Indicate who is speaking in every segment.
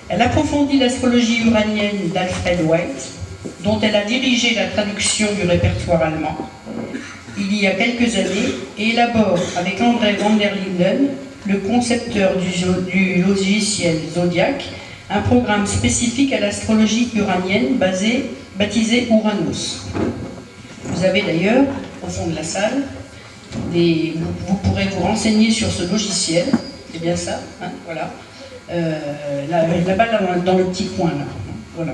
Speaker 1: Elle approfondit l'astrologie uranienne d'Alfred White, dont elle a dirigé la traduction du répertoire allemand il y a quelques années, et élabore avec André van der Linden, le concepteur du logiciel Zodiac, un programme spécifique à l'astrologie uranienne baptisé Uranus. Vous avez d'ailleurs, au fond de la salle, vous pourrez vous renseigner sur ce logiciel, c'est bien ça, hein, voilà, là-bas dans le petit coin, là, voilà.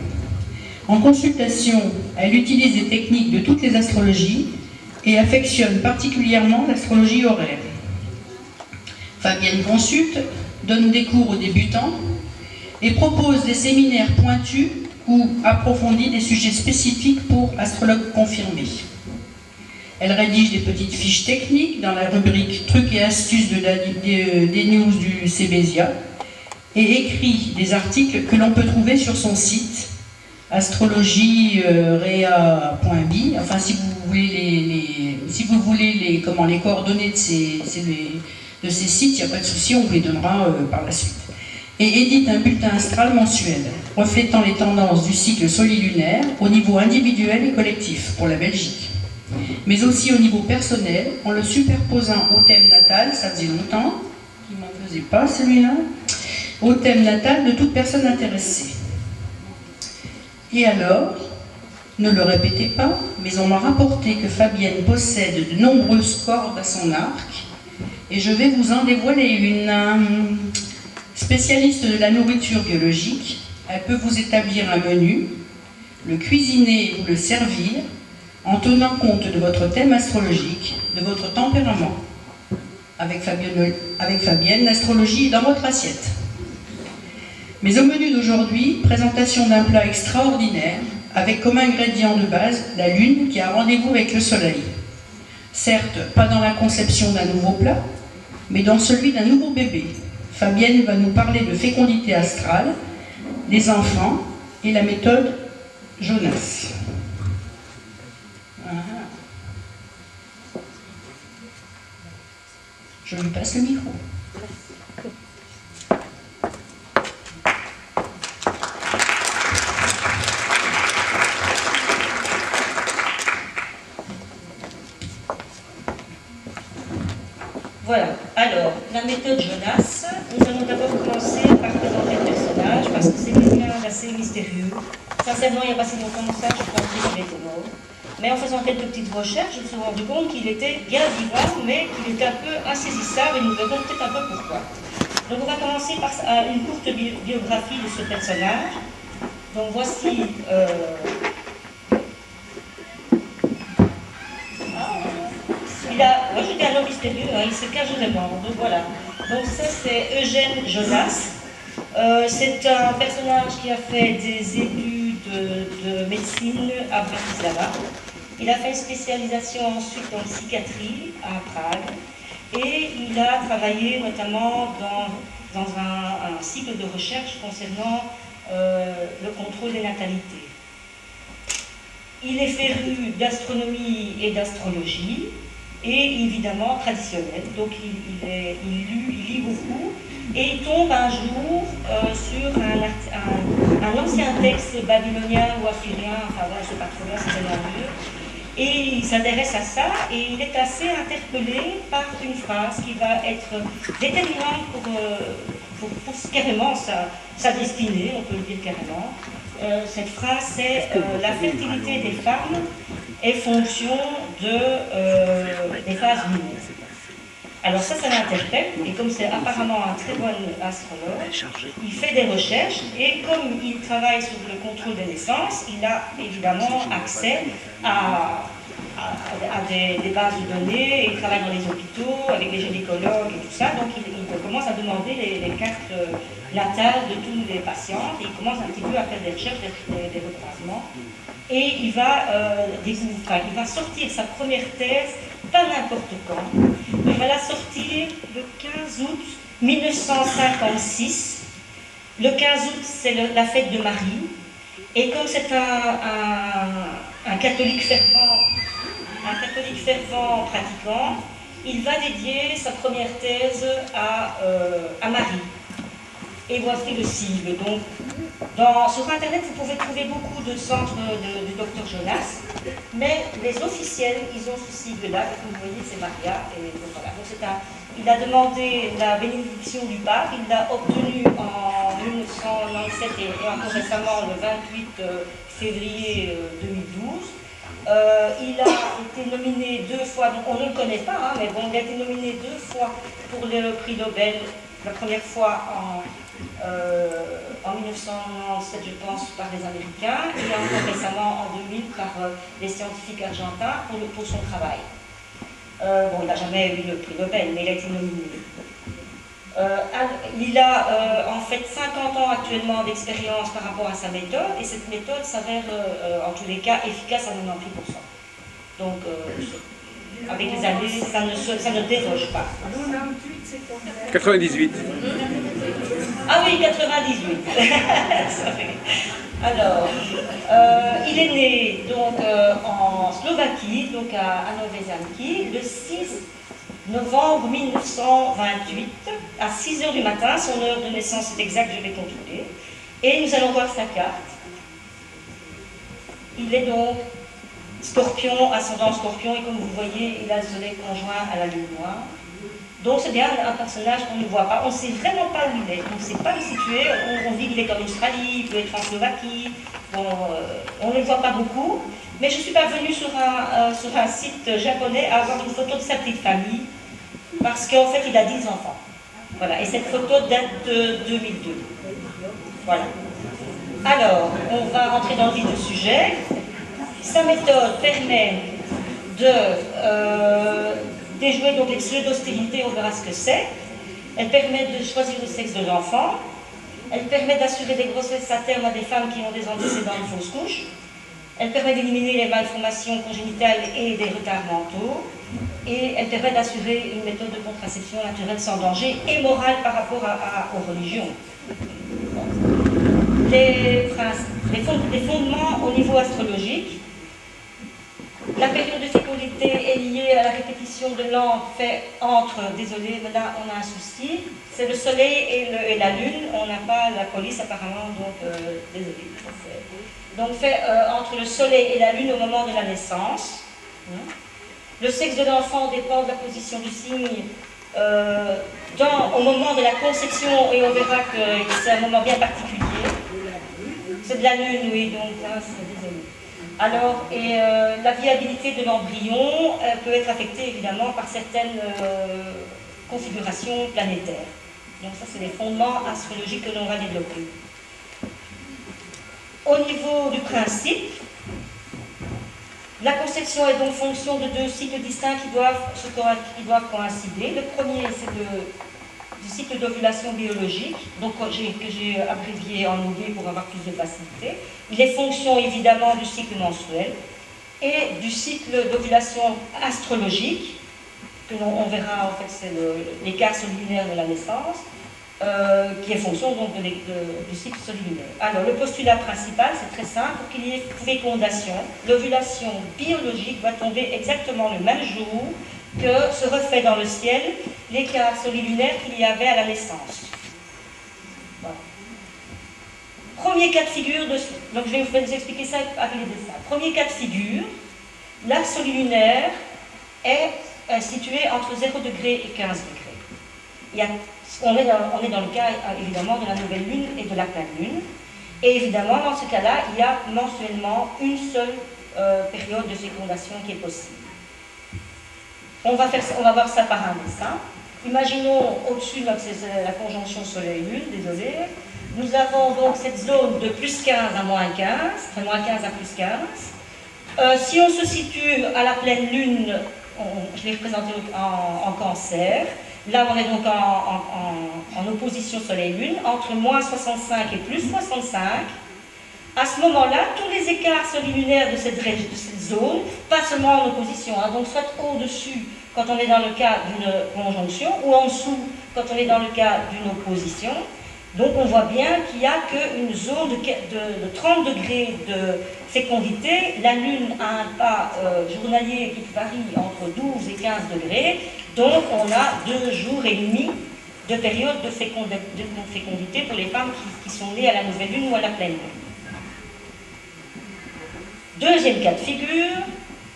Speaker 1: En consultation, elle utilise des techniques de toutes les astrologies et affectionne particulièrement l'astrologie horaire. Fabienne consulte, donne des cours aux débutants et propose des séminaires pointus ou approfondit des sujets spécifiques pour astrologues confirmés. Elle rédige des petites fiches techniques dans la rubrique Trucs et astuces des news du CBSIA et écrit des articles que l'on peut trouver sur son site astrologie-rea.bi. Enfin, si vous voulez les coordonnées de ces sites, il n'y a pas de souci, on vous les donnera par la suite. Et édite un bulletin astral mensuel, reflétant les tendances du cycle solilunaire au niveau individuel et collectif pour la Belgique, mais aussi au niveau personnel, en le superposant au thème natal, ça faisait longtemps qu'il ne m'en faisait pas celui-là, au thème natal de toute personne intéressée. Et alors, ne le répétez pas, mais on m'a rapporté que Fabienne possède de nombreuses cordes à son arc, et je vais vous en dévoiler une. Spécialiste de la nourriture biologique, elle peut vous établir un menu, le cuisiner ou le servir, en tenant compte de votre thème astrologique, de votre tempérament. Avec Fabienne, l'astrologie est dans votre assiette. Mais au menu d'aujourd'hui, présentation d'un plat extraordinaire, avec comme ingrédient de base la Lune qui a rendez-vous avec le Soleil. Certes, pas dans la conception d'un nouveau plat, mais dans celui d'un nouveau bébé. Fabienne va nous parler de fécondité astrale, des enfants et la méthode Jonas. Je lui passe le micro.
Speaker 2: Voilà, alors, la méthode Jonas, nous allons d'abord commencer par présenter le personnage, parce que c'est quelqu'un d'assez mystérieux. Sincèrement, il n'y a pas si longtemps que ça, je pensais qu'il était mort. Mais en faisant quelques petites recherches, je me suis rendu compte qu'il était bien vivant, mais qu'il était un peu insaisissable, et nous verrons peut-être un peu pourquoi. Donc on va commencer par une courte biographie de ce personnage. Donc voici... J'étais un homme mystérieux, hein, il se cache vraiment, donc voilà. Donc ça c'est Eugène Jonas. C'est un personnage qui a fait des études de médecine à Bratislava. Il a fait une spécialisation ensuite en psychiatrie à Prague. Et il a travaillé notamment dans un cycle de recherche concernant le contrôle des natalités. Il est féru d'astronomie et d'astrologie. Et évidemment traditionnel, donc il lit beaucoup, et il tombe un jour sur un ancien texte babylonien ou assyrien, enfin voilà, je ne sais pas trop bien, c'est tellement vieux, et il s'intéresse à ça, et il est assez interpellé par une phrase qui va être déterminante pour carrément sa destinée, on peut le dire carrément. Cette phrase, c'est la fertilité des femmes est fonction des phases lunaires. Alors ça l'interpelle, et comme c'est apparemment un très bon astrologue, il fait des recherches, et comme il travaille sur le contrôle des naissances, il a évidemment accès à des bases de données, il travaille dans les hôpitaux, avec les gynécologues et tout ça, donc il commence à demander les cartes natales de tous les patients, et il commence un petit peu à faire des recherches, des recroisements. Et il va sortir sa première thèse, pas n'importe quand. Il va la sortir le 15 août 1956. Le 15 août, c'est la fête de Marie. Et comme c'est un catholique fervent pratiquant, il va dédier sa première thèse à Marie. Et voici le sigle. Donc, sur Internet, vous pouvez trouver beaucoup de centres du Dr Jonas, mais les officiels, ils ont ce sigle-là, comme vous voyez, c'est Maria. Et donc, voilà. Donc, il a demandé la bénédiction du pape, il l'a obtenu en 1997 et encore récemment le 28 février 2012. Il a été nominé 2 fois, donc on ne le connaît pas, hein, mais bon, il a été nominé 2 fois pour le prix Nobel, la première fois en 1997, je pense, par les Américains, et encore récemment en 2000 par les scientifiques argentins pour son travail. Bon, il n'a jamais eu le prix Nobel, mais il a été nominé. Il a en fait 50 ans actuellement d'expérience par rapport à sa méthode, et cette méthode s'avère en tous les cas efficace à 98%. Donc, avec les années, ça ne déroge pas.
Speaker 3: 98.
Speaker 2: Ah oui, 98. Alors, il est né donc en Slovaquie, donc à Nové Zámky, le 6 novembre 1928, à 6 h du matin. Son heure de naissance est exacte, je vais contrôler. Et nous allons voir sa carte. Il est donc Scorpion, ascendant Scorpion, et comme vous voyez, il a le soleil conjoint à la lune noire. Donc c'est bien un personnage qu'on ne voit pas, on ne sait vraiment pas où il est, on ne sait pas le situer, on dit qu'il est en Australie, il peut être en Slovaquie, bon, on ne le voit pas beaucoup, mais je suis parvenue sur un site japonais à avoir une photo de sa petite famille, parce qu'en fait il a 10 enfants. Voilà, et cette photo date de 2002. Voilà. Alors, on va rentrer dans le vif du sujet. Sa méthode permet de déjouer donc les pseudo-stérilités, on verra ce que c'est. Elle permet de choisir le sexe de l'enfant. Elle permet d'assurer des grossesses à terme à des femmes qui ont des antécédents de fausses couches. Elle permet d'éliminer les malformations congénitales et des retards mentaux. Et elle permet d'assurer une méthode de contraception naturelle sans danger et morale par rapport aux religions. Les fondements au niveau astrologique. La période de fécondité est liée à la répétition de l'an fait entre, désolé, mais là on a un souci, c'est le soleil et la lune, on n'a pas la police apparemment, donc désolé. Donc fait entre le soleil et la lune au moment de la naissance. Le sexe de l'enfant dépend de la position du signe au moment de la conception, et on verra que c'est un moment bien particulier. C'est de la lune, oui, donc là, désolé. Alors, la viabilité de l'embryon peut être affectée évidemment par certaines configurations planétaires. Donc ça, c'est les fondements astrologiques que l'on va développer. Au niveau du principe, la conception est donc fonction de 2 cycles distincts qui doivent coïncider. Le premier, c'est du cycle d'ovulation biologique, donc que j'ai abrévié en OV pour avoir plus de facilité. Il est fonction évidemment du cycle menstruel et du cycle d'ovulation astrologique, que on verra en fait, c'est l'écart solilinaire de la naissance, qui est fonction donc du cycle solilinaire. Alors le postulat principal, c'est très simple, pour qu'il y ait fécondation, l'ovulation biologique doit tomber exactement le même jour que se refait dans le ciel l'écart solilunaire qu'il y avait à la naissance. Voilà. Premier cas de figure, donc je vais vous expliquer ça avec les dessins. Premier cas de figure, l'axe solilunaire est situé entre 0 degré et 15 degrés. On est dans le cas évidemment de la nouvelle lune et de la pleine lune. Et évidemment, dans ce cas-là, il y a mensuellement une seule période de fécondation qui est possible. On va voir ça par un dessin. Imaginons au-dessus, c'est la conjonction Soleil-Lune, désolé. Nous avons donc cette zone de plus 15 à moins 15, enfin moins 15 à plus 15. Si on se situe à la pleine Lune, je l'ai représenté en Cancer. Là, on est donc en opposition Soleil-Lune, entre moins 65 et plus 65. À ce moment-là, tous les écarts solilunaires de cette zone, pas seulement en opposition, hein, donc soit au-dessus quand on est dans le cas d'une conjonction, ou en dessous quand on est dans le cas d'une opposition. Donc on voit bien qu'il n'y a qu'une zone de 30 degrés de fécondité. La Lune a un pas journalier qui varie entre 12 et 15 degrés, donc on a 2 jours et demi de période de fécondité pour les femmes qui sont nées à la nouvelle lune ou à la pleine lune. Deuxième cas de figure,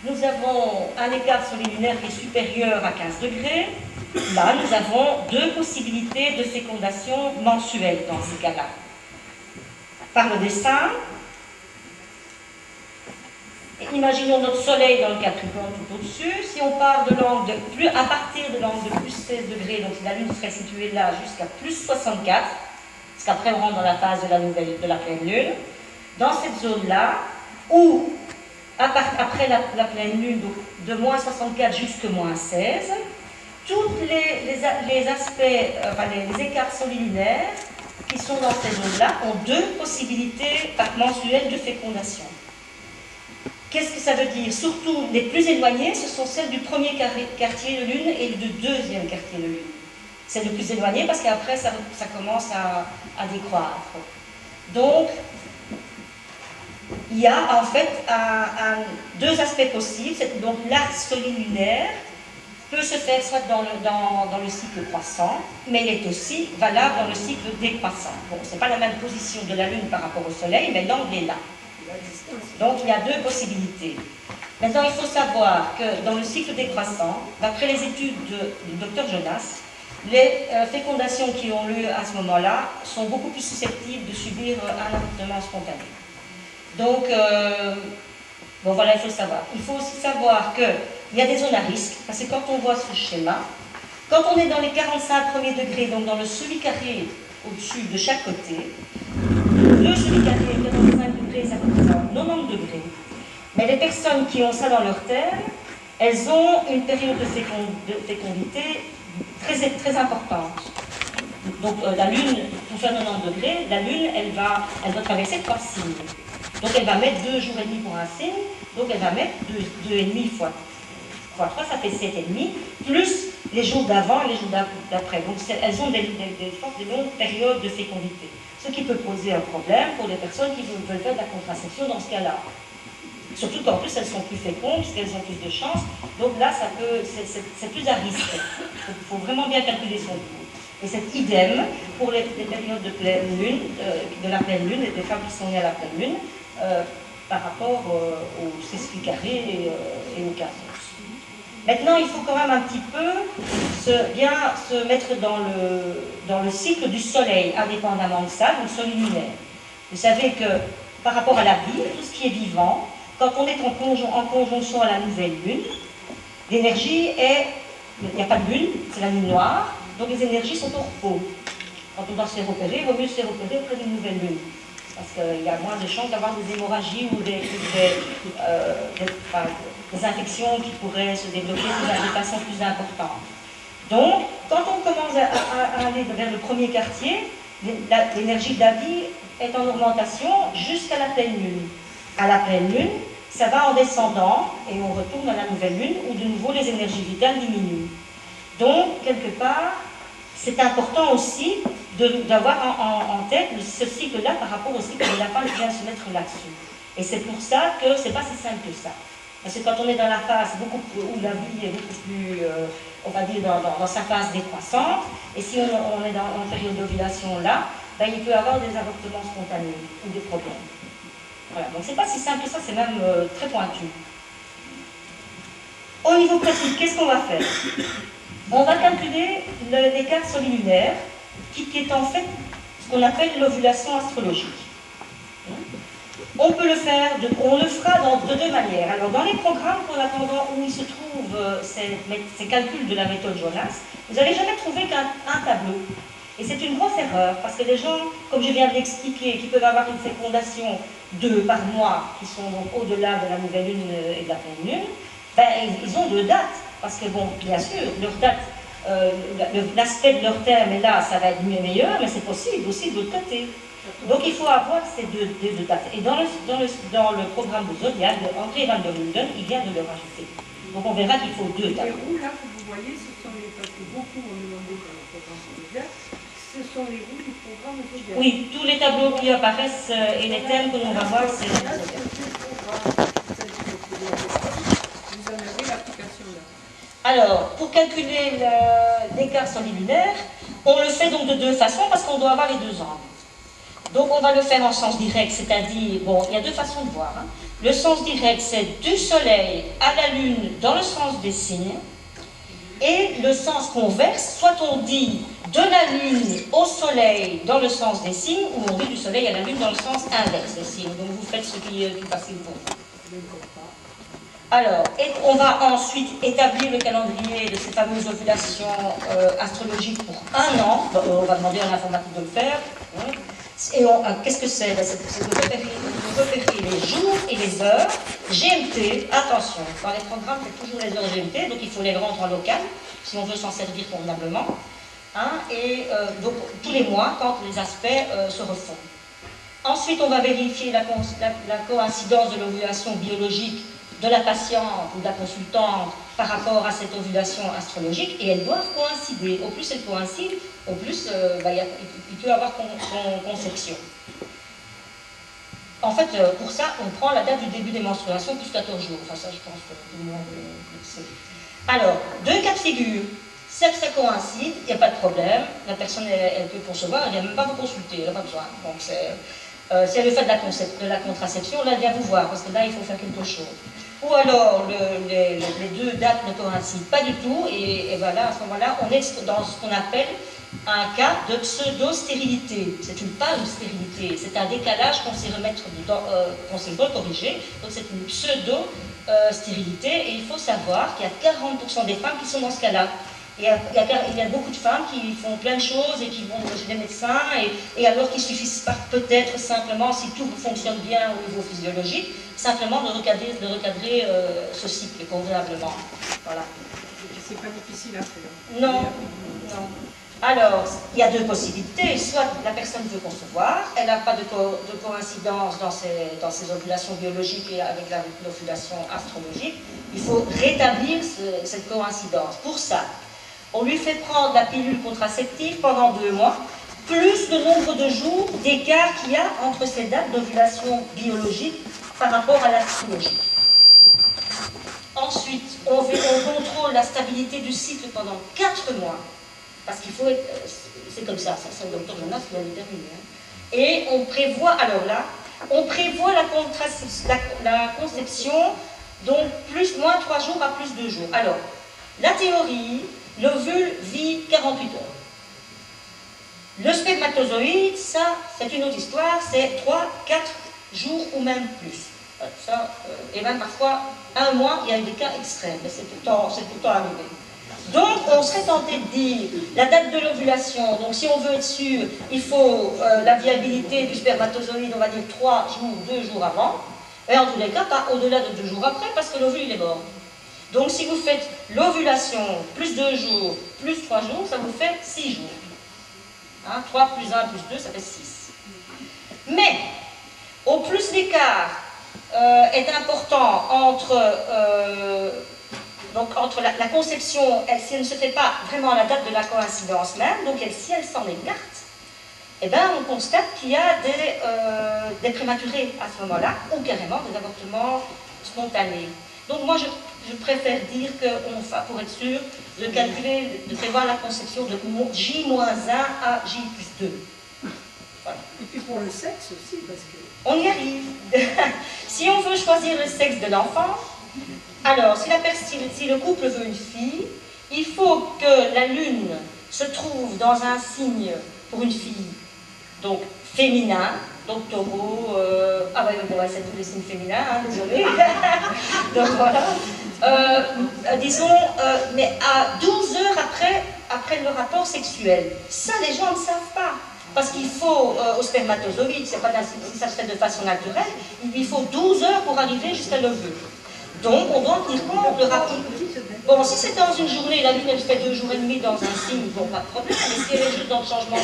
Speaker 2: nous avons un écart solilunaire qui est supérieur à 15 degrés. Là, nous avons deux possibilités de fécondation mensuelle dans ces cas-là. Par le dessin, imaginons notre soleil dans le Capricorne tout au-dessus. Si on part de l'angle à partir de l'angle de plus 16 degrés, donc si la Lune serait située là jusqu'à plus 64, parce qu'après on rentre dans la phase de la pleine Lune, dans cette zone-là, où après la pleine Lune, donc de moins 64 jusqu'à moins 16, tous les aspects, les écarts solilunaires qui sont dans ces zones-là ont deux possibilités mensuelles de fécondation. Qu'est-ce que ça veut dire? Surtout, les plus éloignées, ce sont celles du premier quartier de lune et du deuxième quartier de lune. C'est le plus éloigné parce qu'après, ça commence à décroître. Donc, il y a en fait deux aspects possibles. Donc, l'axe solilunaire peut se faire soit dans le cycle croissant, mais il est aussi valable dans le cycle décroissant. Bon, ce n'est pas la même position de la Lune par rapport au Soleil, mais l'angle est là. Donc, il y a deux possibilités. Maintenant, il faut savoir que dans le cycle décroissant, d'après les études du Dr Jonas, les fécondations qui ont lieu à ce moment-là sont beaucoup plus susceptibles de subir un avortement spontané. Donc, bon voilà, il faut savoir. Il faut aussi savoir qu'il y a des zones à risque, parce que quand on voit ce schéma, quand on est dans les 45 premiers degrés, donc dans le semi-carré au-dessus de chaque côté, le semi-carré 45 degrés, ça représente 90 degrés. Mais les personnes qui ont ça dans leur terre, elles ont une période de fécondité très importante. Donc la Lune, pour faire 90 degrés, la Lune, elle va traverser 3 signes. Donc elle va mettre 2 jours et demi pour un signe, donc elle va mettre 2,5 fois 3, ça fait 7,5, plus les jours d'avant et les jours d'après. Donc elles ont des longues périodes de fécondité. Ce qui peut poser un problème pour les personnes qui veulent faire de la contraception dans ce cas-là. Surtout qu'en plus elles sont plus fécondes, puisqu'elles ont plus de chance. Donc là, c'est plus à risque. Il faut vraiment bien calculer son coût. Et c'est idem pour les périodes de pleine lune, de la pleine lune, et des femmes qui sont nées à la pleine lune, par rapport au sesquicarré et au quinze. Maintenant, il faut quand même un petit peu bien se mettre dans le cycle du soleil, indépendamment de ça, du soleil lunaire. Vous savez que par rapport à la vie, tout ce qui est vivant, quand on est en conjonction à la nouvelle lune, l'énergie est... Il n'y a pas de lune, c'est la lune noire, donc les énergies sont au repos. Quand on doit se faire opérer, il vaut mieux se faire opérer auprès d'une nouvelle lune. Parce qu'il y a moins de chances d'avoir des hémorragies ou des infections qui pourraient se développer de façon plus importante. Donc, quand on commence à aller vers le premier quartier, l'énergie de la vie est en augmentation jusqu'à la pleine lune. À la pleine lune, ça va en descendant et on retourne à la nouvelle lune où de nouveau les énergies vitales diminuent. Donc, quelque part, c'est important aussi d'avoir en tête ce cycle-là par rapport au cycle de la femme qui vient se mettre là-dessus. Et c'est pour ça que c'est pas si simple que ça. Parce que quand on est dans la phase où la vie est beaucoup plus, on va dire, dans sa phase décroissante, et si on est en période d'ovulation là, ben, il peut y avoir des avortements spontanés ou des problèmes. Voilà, donc c'est pas si simple que ça, c'est même très pointu. Au niveau pratique, qu'est-ce qu'on va faire? On va calculer l'écart solilunaire, qui est en fait ce qu'on appelle l'ovulation astrologique. On peut le faire, on le fera de deux manières. Alors dans les programmes pour l'attendant où il se trouve ces calculs de la méthode Jonas, vous n'allez jamais trouver qu'un tableau. Et c'est une grosse erreur, parce que les gens, comme je viens de l'expliquer, qui peuvent avoir une fécondation 2 par mois, qui sont donc au-delà de la nouvelle lune et de la pleine lune, ben, ils ont 2 dates. Parce que bon, bien sûr, leur date, l'aspect de leur terme est là, ça va être meilleur, mais c'est possible aussi de l'autre côté. Donc il faut avoir ces deux dates. Et dans le programme de Zodiac, André Van der Linden, il vient de le rajouter. Donc on verra qu'il faut 2 dates.
Speaker 3: Et où là, vous voyez, ce sont les, parce que beaucoup ont demandé dans le programme Zodiac, ce sont les roues du programme Zodiac.
Speaker 2: Oui, tous les tableaux qui apparaissent et les thèmes que l'on va voir, c'est le Zodiac.
Speaker 3: Vous en avez l'application là.
Speaker 2: Alors, pour calculer l'écart solilunaire, On le fait donc de deux façons parce qu'on doit avoir les deux angles. Donc on va le faire en sens direct, c'est-à-dire, bon, il y a deux façons de voir. Hein. Le sens direct, c'est du soleil à la lune dans le sens des signes. Et le sens converse, soit on dit de la lune au soleil dans le sens des signes, ou on dit du soleil à la lune dans le sens inverse des signes. Donc vous faites ce qui est plus facile pour vous. Alors, on va ensuite établir le calendrier de ces fameuses ovulations astrologiques pour un an. On va demander à l'informatique de le faire. Hein. Et qu'est-ce que c'est? C'est de repérer les jours et les heures GMT. Attention, dans les programmes, c'est toujours les heures GMT, donc il faut les rendre en local, si on veut s'en servir convenablement. Hein, et donc, tous les mois, quand les aspects se refont. Ensuite, on va vérifier la coïncidence de l'ovulation biologique de la patiente ou de la consultante par rapport à cette ovulation astrologique, et elles doivent coïncider. Au plus elles coïncident, au plus il peut y avoir conception. En fait, pour ça, on prend la date du début des menstruations plus 14 jours. Enfin, ça, je pense que tout le monde le sait. Alors, deux cas de figure. Si ça coïncide, il n'y a pas de problème. La personne, elle peut concevoir, elle ne vient même pas vous consulter, elle n'a pas besoin. Donc, si elle veut faire de la contraception, là, elle vient vous voir, parce que là, il faut faire quelque chose. Ou alors, les deux dates ne coïncident pas du tout, et voilà, à ce moment-là, on est dans ce qu'on appelle un cas de pseudo-stérilité. C'est pas une stérilité, c'est un décalage qu'on sait corriger, donc c'est une pseudo-stérilité, et il faut savoir qu'il y a 40% des femmes qui sont dans ce cas-là. Il y a beaucoup de femmes qui font plein de choses et qui vont chez les médecins, et alors qu'il suffit peut-être simplement, si tout fonctionne bien au niveau physiologique, simplement de recadrer ce cycle convenablement. Voilà.
Speaker 3: C'est pas difficile à faire.
Speaker 2: Non, non. Alors, il y a deux possibilités. Soit la personne veut concevoir, elle n'a pas de coïncidence dans ses ovulations biologiques et avec l'ovulation astrologique. Il faut rétablir cette coïncidence. Pour ça, on lui fait prendre la pilule contraceptive pendant 2 mois, plus le nombre de jours d'écart qu'il y a entre ces dates d'ovulation biologique par rapport à l'astrologie. Ensuite, on contrôle la stabilité du cycle pendant 4 mois. Parce qu'il faut être... C'est comme ça, c'est le docteur Jonas qui l'a déterminé. Hein. Et on prévoit, alors là, on prévoit la conception, donc moins 3 jours à plus 2 jours. Alors, la théorie, l'ovule vit 48 heures. Le spermatozoïde, ça, c'est une autre histoire, c'est 3, 4 jours ou même plus. Ça, et même parfois, 1 mois, il y a des cas extrêmes, mais c'est pourtant arrivé. Donc, on serait tenté de dire la date de l'ovulation. Donc, si on veut être sûr, il faut la viabilité du spermatozoïde, on va dire 3 jours, 2 jours avant. Et en tous les cas, pas au-delà de 2 jours après, parce que l'ovule, il est mort. Donc, si vous faites l'ovulation plus 2 jours, plus 3 jours, ça vous fait 6 jours. Hein, 3 plus 1 plus 2, ça fait 6. Mais, au plus l'écart est important entre la conception, si elle ne se fait pas vraiment à la date de la coïncidence même, donc si elle s'en écarte, eh ben, on constate qu'il y a des prématurés à ce moment-là, ou carrément des avortements spontanés. Donc moi, je préfère dire pour être sûr, de prévoir la conception de J-1 à J+2. Voilà.
Speaker 3: Et puis pour le sexe aussi, parce que...
Speaker 2: On y arrive. Si on veut choisir le sexe de l'enfant, alors si le couple veut une fille, il faut que la lune se trouve dans un signe pour une fille, donc féminin, donc taureau, c'est tous les signes féminins, hein, désolé. Donc voilà. Disons, mais à 12 heures après le rapport sexuel. Ça, les gens ne savent pas. Parce qu'il faut, au spermatozoïde, si ça se fait de façon naturelle, il lui faut 12 heures pour arriver jusqu'à l'ovule. Donc, on doit tenir compte de rapport. Bon, si c'est dans une journée, la lune, elle fait 2 jours et demi dans un signe, bon, pas de problème, mais si elle est juste dans le changement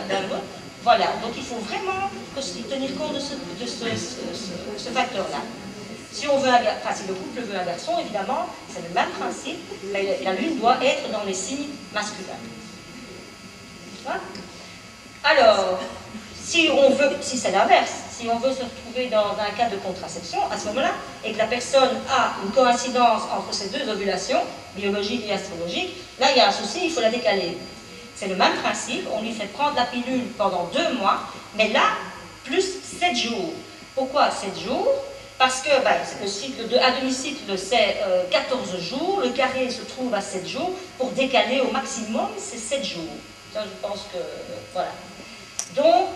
Speaker 2: d'un mot, voilà. Donc, il faut vraiment tenir compte de ce facteur-là. Si on veut si le couple veut un garçon, évidemment, c'est le même principe. La lune doit être dans les signes masculins. Voilà. Alors, si c'est l'inverse, si on veut se retrouver dans un cas de contraception, à ce moment-là, et que la personne a une coïncidence entre ces deux ovulations, biologiques et astrologiques, là, il y a un souci, il faut la décaler. C'est le même principe, on lui fait prendre la pilule pendant 2 mois, mais là, plus 7 jours. Pourquoi 7 jours? Parce que le cycle à demi-cycle, c'est 14 jours, le carré se trouve à 7 jours, pour décaler au maximum, c'est 7 jours. Ça, je pense que, voilà. Donc,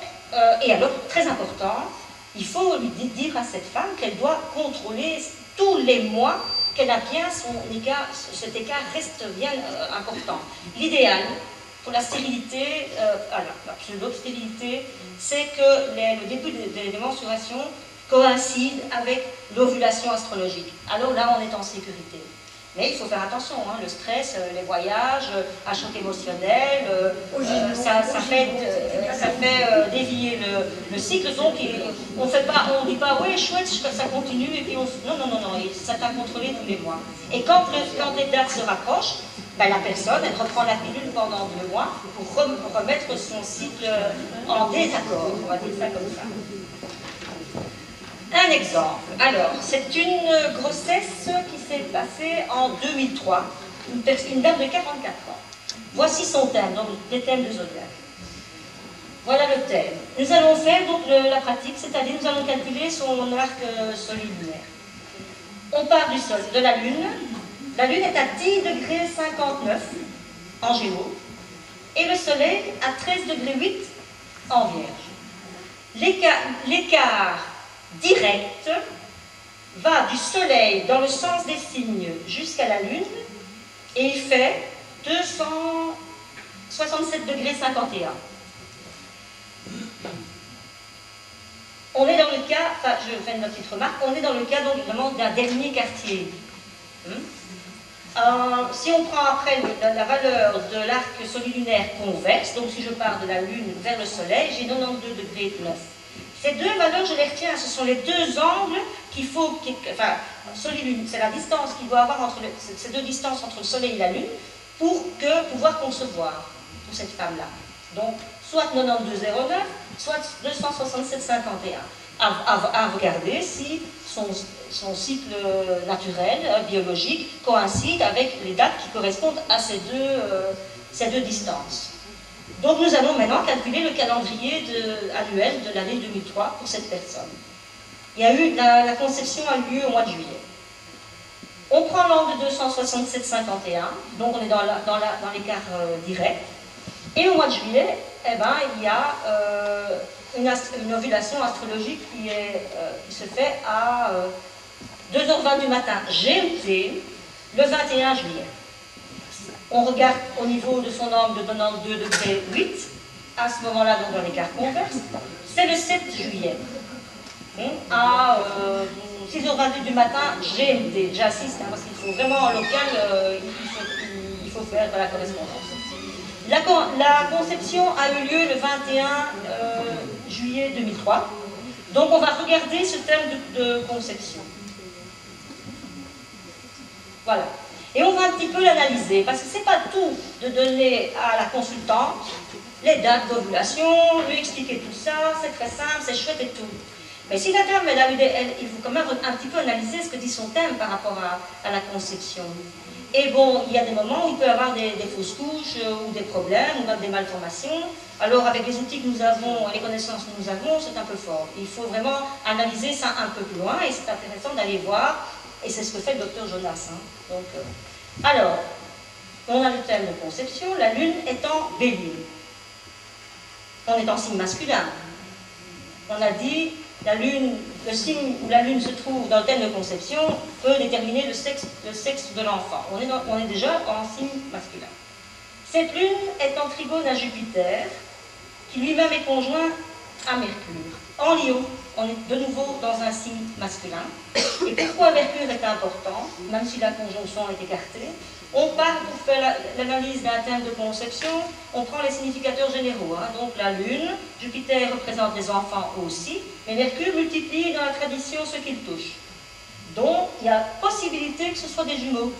Speaker 2: et alors, très important, il faut lui dire à cette femme qu'elle doit contrôler tous les mois qu'elle a bien cet écart reste bien important. L'idéal pour la stérilité, la pseudo-stérilité, c'est que le début des menstruations coïncide avec l'ovulation astrologique. Alors là, on est en sécurité. Mais il faut faire attention, hein, le stress, les voyages, un choc émotionnel, ça fait dévier le cycle. Donc on ne dit pas, ouais, chouette, ça continue, et puis non, ça t'a contrôlé tous les mois. Et quand les dates se rapprochent, la personne, elle reprend la pilule pendant 2 mois pour remettre son cycle en désaccord, on va dire ça comme ça. Un exemple. Alors, c'est une grossesse qui s'est passée en 2003, une dame de 44 ans. Voici son thème, donc les thèmes de zodiaque. Voilà le thème. Nous allons faire donc la pratique, c'est-à-dire nous allons calculer son arc solilulaire. On part du sol, de la Lune. La Lune est à 10 degrés 59 en Gémeaux et le Soleil à 13 degrés 8 en Vierge. L'écart direct va du Soleil dans le sens des signes jusqu'à la Lune et il fait 267 degrés 51. On est dans le cas, enfin je fais une petite remarque, on est dans le cas donc évidemment d'un dernier quartier. Si on prend après la valeur de l'arc solilunaire convexe, donc si je pars de la Lune vers le Soleil, j'ai 92 degrés 9. Ces 2 valeurs, je les retiens, ce sont les 2 angles qu'il faut, enfin, solilune, c'est la distance qu'il doit avoir entre ces 2 distances entre le Soleil et la Lune pour pouvoir concevoir pour cette femme-là. Donc, soit 92,09, soit 267,51. À regarder si son cycle naturel, biologique, coïncide avec les dates qui correspondent à ces deux distances. Donc nous allons maintenant calculer le calendrier annuel de l'année 2003 pour cette personne. La conception a eu lieu au mois de juillet. On prend l'angle de 267,51, donc on est dans l'écart direct. Et au mois de juillet, il y a une ovulation astrologique qui se fait à 2h20 du matin GMT, le 21 juillet. On regarde au niveau de son angle de 92 degrés 8, à ce moment-là, donc dans l'écart convexe, c'est le 7 juillet. À 6h22 du matin, GMT. J'insiste, parce qu'il faut vraiment en local, il faut faire la correspondance. La conception a eu lieu le 21 juillet 2003. Donc on va regarder ce terme de conception. Voilà. Et on va un petit peu l'analyser, parce que c'est pas tout de donner à la consultante les dates d'ovulation, lui expliquer tout ça, c'est très simple, c'est chouette et tout. Mais si la dame, il faut quand même un petit peu analyser ce que dit son thème par rapport à la conception. Et bon, il y a des moments où il peut y avoir des fausses couches, ou des problèmes, ou même des malformations. Alors avec les outils que nous avons, les connaissances que nous avons, c'est un peu fort. Il faut vraiment analyser ça un peu plus loin, et c'est intéressant d'aller voir. Et c'est ce que fait le docteur Jonas. Donc, alors, on a le thème de conception, la Lune est en Bélier. On est en signe masculin. On a dit, le signe où la Lune se trouve dans le thème de conception peut déterminer le sexe de l'enfant. On est déjà en signe masculin. Cette Lune est en trigone à Jupiter, qui lui-même est conjoint à Mercure. En Lion, on est de nouveau dans un signe masculin. Et pourquoi Mercure est important, même si la conjonction est écartée? On part pour faire l'analyse d'un thème de conception, on prend les significateurs généraux. Donc la Lune, Jupiter représente les enfants aussi, mais Mercure multiplie dans la tradition ce qu'il touche. Donc il y a possibilité que ce soit des jumeaux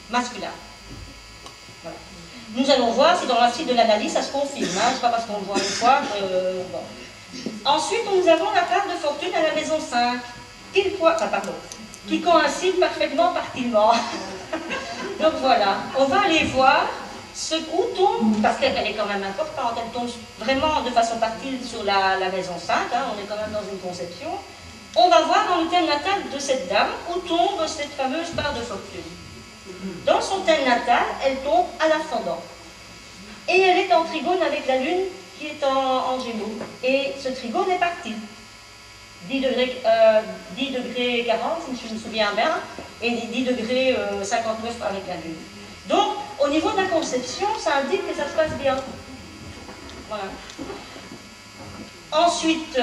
Speaker 2: masculins. Voilà. Nous allons voir si dans la suite de l'analyse ça se confirme. C'est pas parce qu'on le voit une fois que... Bon. Ensuite, nous avons la part de fortune à la maison 5, qui coïncide parfaitement par tilement. Donc voilà, on va aller voir où tombe, parce qu'elle est quand même importante, elle tombe vraiment de façon partile sur la maison 5, hein, on est quand même dans une conception. On va voir dans le thème natal de cette dame où tombe cette fameuse part de fortune. Dans son thème natal, elle tombe à l'ascendant. Et elle est en trigone avec la lune qui est en Gémeaux. Et ce trigone est parti. 10 degrés 40, si je me souviens bien, et 10 degrés 59 avec la lune. Donc, au niveau de la conception, ça indique que ça se passe bien. Voilà. Ensuite,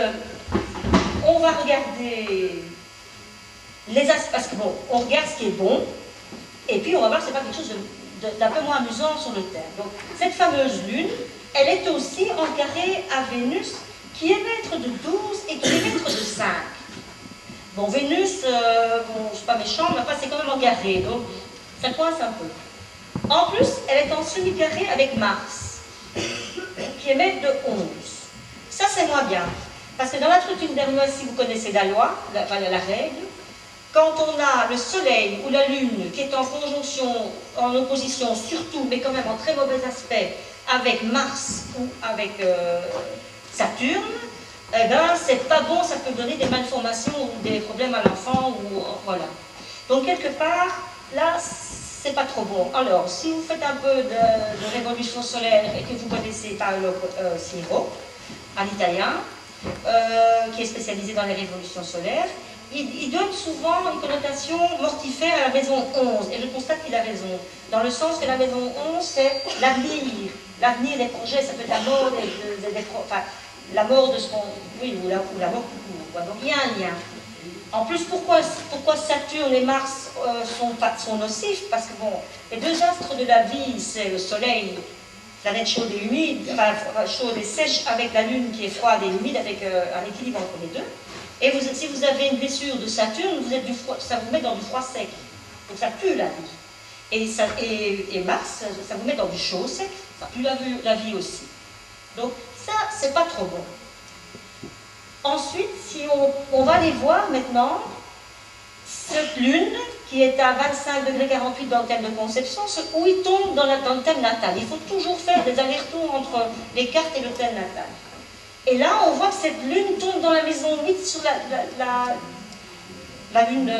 Speaker 2: on va regarder les aspects, parce que bon, on regarde ce qui est bon, et puis on va voir si c'est pas quelque chose d'un peu moins amusant sur le thème. Donc, cette fameuse lune, elle est aussi en carré à Vénus, qui est maître de 12 et qui est maître de 5. Bon, Vénus, bon, je ne suis pas méchante, mais enfin, c'est quand même en carré, donc ça coince un peu. En plus, elle est en semi-carré avec Mars, qui est maître de 11. Ça, c'est moins bien. Parce que dans la structure d'Hermès, si vous connaissez la loi, la règle, quand on a le Soleil ou la Lune qui est en conjonction, en opposition surtout, mais quand même en très mauvais aspect, avec Mars ou avec Saturne, eh ben, c'est pas bon, ça peut donner des malformations ou des problèmes à l'enfant, ou voilà. Donc, quelque part, là, c'est pas trop bon. Alors, si vous faites un peu de révolution solaire et que vous connaissez Paolo Siro, un Italien, qui est spécialisé dans les révolutions solaires, il donne souvent une connotation mortifère à la maison 11, et je constate qu'il a raison, dans le sens que la maison 11, c'est l'avenir des projets, ça peut être la mort enfin, la mort de ce qu'on... Oui, ou la mort tout court. Donc il y a un lien. En plus, pourquoi Saturne et Mars sont nocifs? Parce que bon, les deux astres de la vie, c'est le Soleil, planète chaude et humide, enfin chaude et sèche, avec la Lune qui est froide et humide, avec un équilibre entre les deux. Et si vous avez une blessure de Saturne, ça vous met dans du froid sec. Donc ça pue la vie. Et Mars, ça vous met dans du chaud sec, ça pue la vie aussi. Donc ça, c'est pas trop bon. Ensuite, si on va aller voir maintenant, cette lune, qui est à 25 degrés 48 dans le thème de conception, où il tombe dans le thème natal. Il faut toujours faire des allers-retours entre les cartes et le thème natal. Et là, on voit que cette lune tombe dans la maison 8 sur la lune,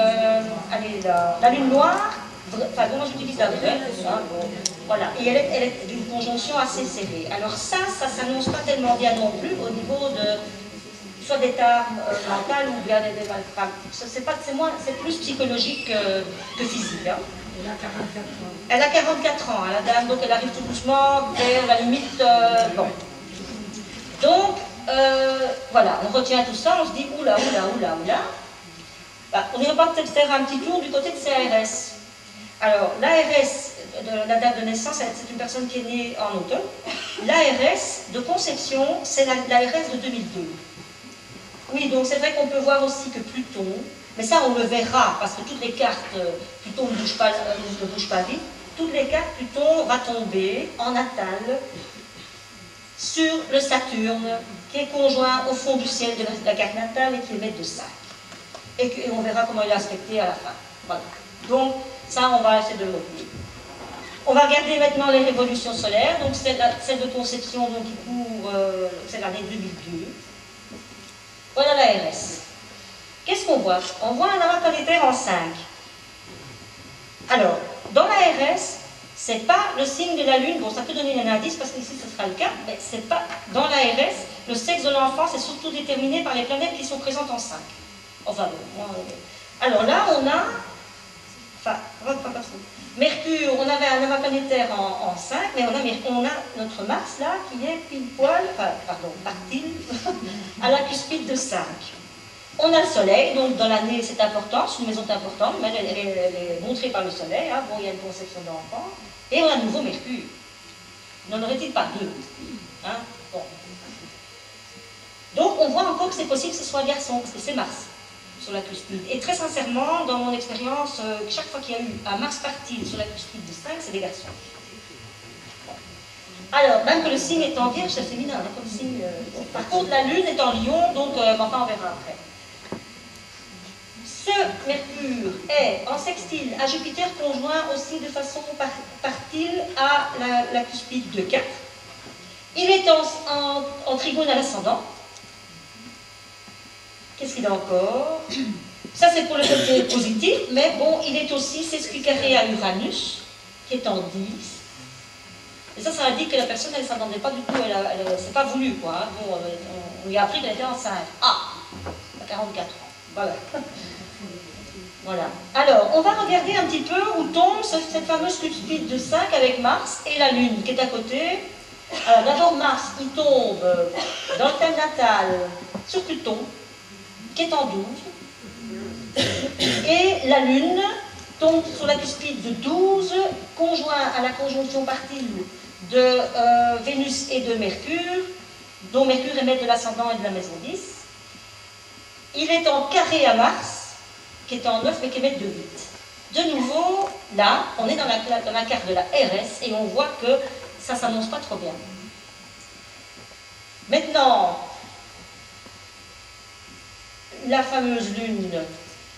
Speaker 2: la lune noire, enfin, moi j'utilise la vraie, hein, bon, voilà, et elle est d'une conjonction assez serrée. Alors ça s'annonce pas tellement bien non plus au niveau de soit d'état mental ou bien des c'est plus psychologique que physique. Hein. Elle a 44 ans, la dame, donc elle arrive tout doucement vers la limite. Bon. Donc, voilà, on retient tout ça, on se dit oula. Bah, on va peut-être faire un petit tour du côté de CARS. Alors, l'ARS, la date de naissance, c'est une personne qui est née en automne. L'ARS de conception, c'est l'ARS de 2002. Oui, donc c'est vrai qu'on peut voir aussi que Pluton, mais ça on le verra, parce que toutes les cartes, Pluton ne bouge pas vite, toutes les cartes, Pluton va tomber en natal sur le Saturne, qui est conjoint au fond du ciel de la carte natale et qui est maître de 5. Et on verra comment il est aspecté à la fin. Voilà. Donc, ça, on va essayer de le retenir. On va regarder maintenant les révolutions solaires. Donc, celle de conception donc, qui court, c'est l'année 2002. Voilà la RS. Qu'est-ce qu'on voit? On voit un amas planétaire en 5. Alors, dans la RS, c'est pas le signe de la Lune, bon ça peut donner un indice parce qu'ici ce sera le cas, mais c'est pas, dans la RS, le sexe de l'enfant c'est surtout déterminé par les planètes qui sont présentes en 5. Enfin bon, alors là on a, enfin, Mercure, on avait un amas planétaire en 5, mais on a notre Mars là qui est pile poil, enfin, pardon, partile, à la cuspide de 5. On a le Soleil, donc dans l'année c'est important, c'est une maison importante, mais elle est montrée par le Soleil, hein, bon il y a une conception d'enfant, et on a de nouveau Mercure. N'en aurait-il pas deux, hein, bon. Donc on voit encore que c'est possible que ce soit un garçon, parce que c'est Mars sur la cuspide. Et très sincèrement, dans mon expérience, chaque fois qu'il y a eu un Mars partile sur la cuspide de 5, c'est des garçons. Bon. Alors, même que le signe est en Vierge, c'est féminin, hein, comme signe. Par contre, la Lune est en Lion, donc enfin on verra après. Mercure est en sextile à Jupiter conjoint aussi de façon partile à la cuspide de 4. Il est en trigone à l'ascendant. Qu'est-ce qu'il a encore? Ça, c'est pour le côté positif, mais bon, il est aussi sesquicarré à Uranus, qui est en 10. Et ça indique que la personne, elle ne s'attendait pas du tout, c'est pas voulu, quoi. Bon, on lui a appris qu'elle était enceinte. Ah, à 44 ans. Voilà. Voilà. Alors, on va regarder un petit peu où tombe cette fameuse cuspide de 5 avec Mars et la Lune, qui est à côté. Alors, d'abord, Mars, il tombe dans le thème natal sur Pluton, qui est en 12. Et la Lune tombe sur la cuspide de 12, conjoint à la conjonction partile de Vénus et de Mercure, dont Mercure est maître de l'ascendant et de la maison 10. Il est en carré à Mars, qui est en 9, mais qui est maître de 8. De nouveau, là, on est dans la carte de la RS, et on voit que ça ne s'annonce pas trop bien. Maintenant, la fameuse Lune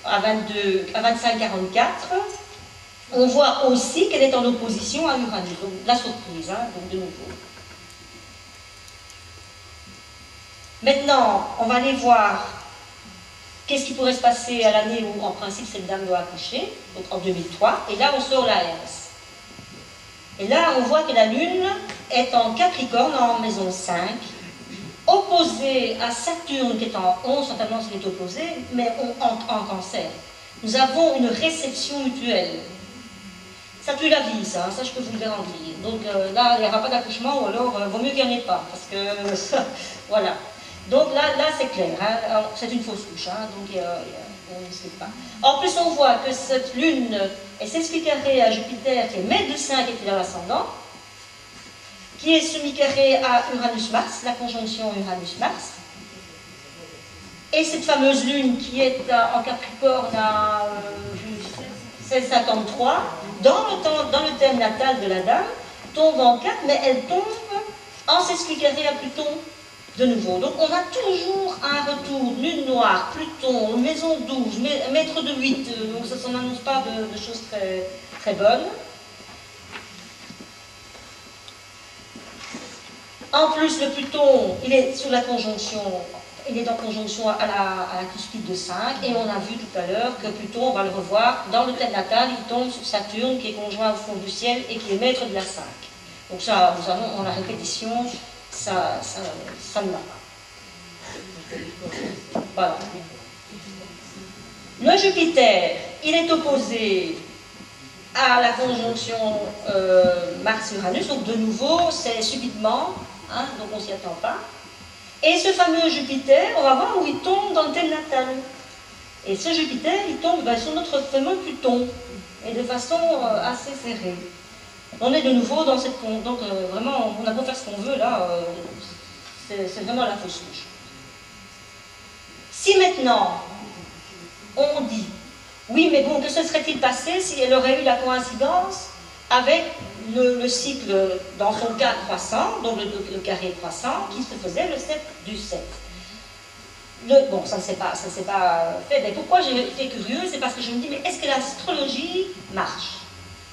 Speaker 2: à 25-44, on voit aussi qu'elle est en opposition à Uranus. Donc, la surprise, hein, donc de nouveau. Maintenant, on va aller voir qu'est-ce qui pourrait se passer à l'année où, en principe, cette dame doit accoucher, donc en 2003. Et là, on sort la RS. Et là, on voit que la Lune est en Capricorne, en maison 5, opposée à Saturne, qui est en 11, certainement s'il est opposé, mais en Cancer. Nous avons une réception mutuelle. Ça tue la vie, ça je peux vous le garantir. Donc là, il n'y aura pas d'accouchement, ou alors, vaut mieux qu'il n'y en ait pas, parce que, voilà. Donc là c'est clair, hein, c'est une fausse couche, hein, donc on ne sait pas. En plus, on voit que cette Lune est sesquicarrée à Jupiter, qui est maître de 5 et qui est dans l'ascendant, qui est semi-carré à Uranus-Mars, la conjonction Uranus-Mars. Et cette fameuse Lune qui est en Capricorne à 1653, dans le thème natal de la dame, tombe en 4, mais elle tombe en sesquicarré à Pluton de nouveau. Donc on a toujours un retour, Lune noire, Pluton, maison 12, maître de 8, donc ça ne s'annonce pas de choses très, très bonnes. En plus, le Pluton, il est sur la conjonction, il est en conjonction à la cuspide de 5, et on a vu tout à l'heure que Pluton, on va le revoir, dans le thème natal, il tombe sur Saturne, qui est conjoint au fond du ciel, et qui est maître de la 5. Donc ça, nous avons, en la répétition, ça ne va pas. Voilà. Le Jupiter, il est opposé à la conjonction Mars-Uranus, donc de nouveau, c'est subitement, hein, donc on ne s'y attend pas. Et ce fameux Jupiter, on va voir où il tombe dans le thème natal. Et ce Jupiter, il tombe sur notre fameux Pluton, et de façon assez serrée. On est de nouveau dans cette... Donc vraiment, on a beau faire ce qu'on veut, là, c'est vraiment la fausse couche. Si maintenant, on dit, oui, mais bon, que se serait-il passé si elle aurait eu la coïncidence avec le cycle, dans son cas croissant, donc le carré croissant, qui se faisait le 7 du 7. Bon, ça ne s'est pas fait, mais pourquoi j'ai été curieuse, c'est parce que je me dis, mais est-ce que l'astrologie marche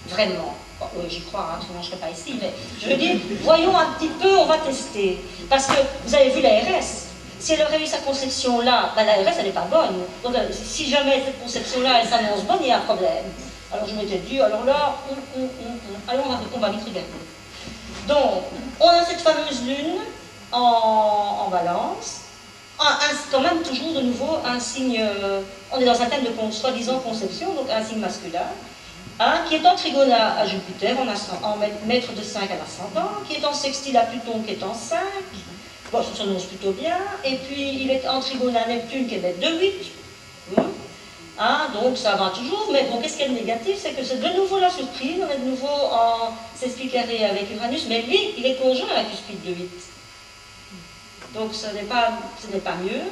Speaker 2: vraiment? Bon, j'y crois, hein, sinon je ne serais pas ici, mais je veux dire, voyons un petit peu, on va tester. Parce que vous avez vu la RS. Si elle aurait eu sa conception là, ben la RS elle n'est pas bonne. Donc si jamais cette conception là elle s'annonce bonne, il y a un problème. Alors je m'étais dit, alors là, alors on va vite regarder. Donc, on a cette fameuse lune en balance, quand même toujours de nouveau un signe, on est dans un thème de soi-disant conception, donc un signe masculin, hein, qui est en trigone à Jupiter, en maître de 5 à l'ascendant, qui est en sextile à Pluton, qui est en 5, bon, ça s'annonce plutôt bien, et puis il est en trigone à Neptune, qui est maître de 8, hein, donc ça va toujours, mais bon, qu'est-ce qu'il y a de négatif, c'est que c'est de nouveau la surprise, on est de nouveau en sesquicarré avec Uranus, mais lui, il est conjoint à la cuspide de 8. Donc ce n'est pas mieux.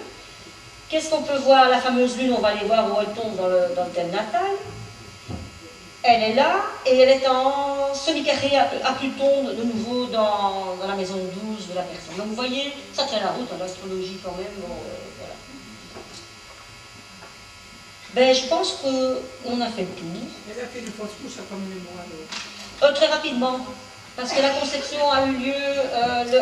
Speaker 2: Qu'est-ce qu'on peut voir? La fameuse lune, on va aller voir où elle tombe dans le thème natal. Elle est là, et elle est en semi-carré à Pluton, de nouveau dans la maison 12 de la personne. Donc vous voyez, ça tient la route en astrologie quand même. Bon, Ben, je pense qu'on a fait le tour.
Speaker 3: Elle a fait une fausse couche à combien de mois
Speaker 2: Très rapidement, parce que la conception a eu lieu,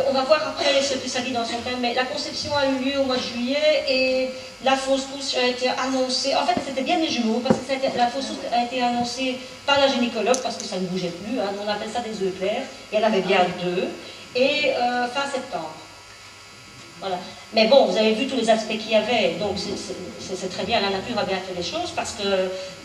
Speaker 2: on va voir après ce que ça dit dans son thème, mais la conception a eu lieu au mois de juillet et la fausse couche a été annoncée, en fait c'était bien des jumeaux, parce que la fausse couche a été annoncée par la gynécologue, parce que ça ne bougeait plus, hein, on appelle ça des œufs clairs, et elle avait bien 2, et fin septembre. Voilà. Mais bon, vous avez vu tous les aspects qu'il y avait, donc c'est très bien, la nature a bien fait les choses, parce que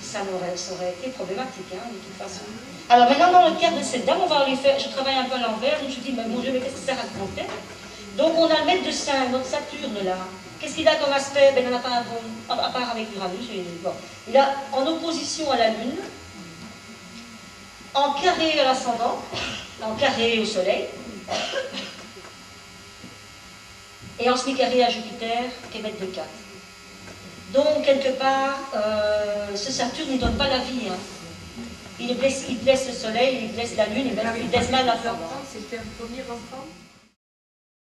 Speaker 2: ça aurait été problématique, hein, de toute façon. Alors maintenant, dans le cadre de cette dame, on va les faire, je travaille un peu à l'envers, donc je dis, mais mon Dieu, mais qu'est-ce que ça racontait? Donc on a le maître de Saint, notre Saturne là. Qu'est-ce qu'il a comme aspect? Ben, il n'en a pas un bon, à part avec Uranus. Bon. Il a en opposition à la Lune, en carré à l'ascendant, en carré au Soleil, et en semi-carré à Jupiter, qui est maître de 4. Donc, quelque part, ce Saturne ne donne pas la vie. Hein. Il blesse le Soleil, il blesse la Lune, il blesse même la femme.
Speaker 3: C'était un premier enfant.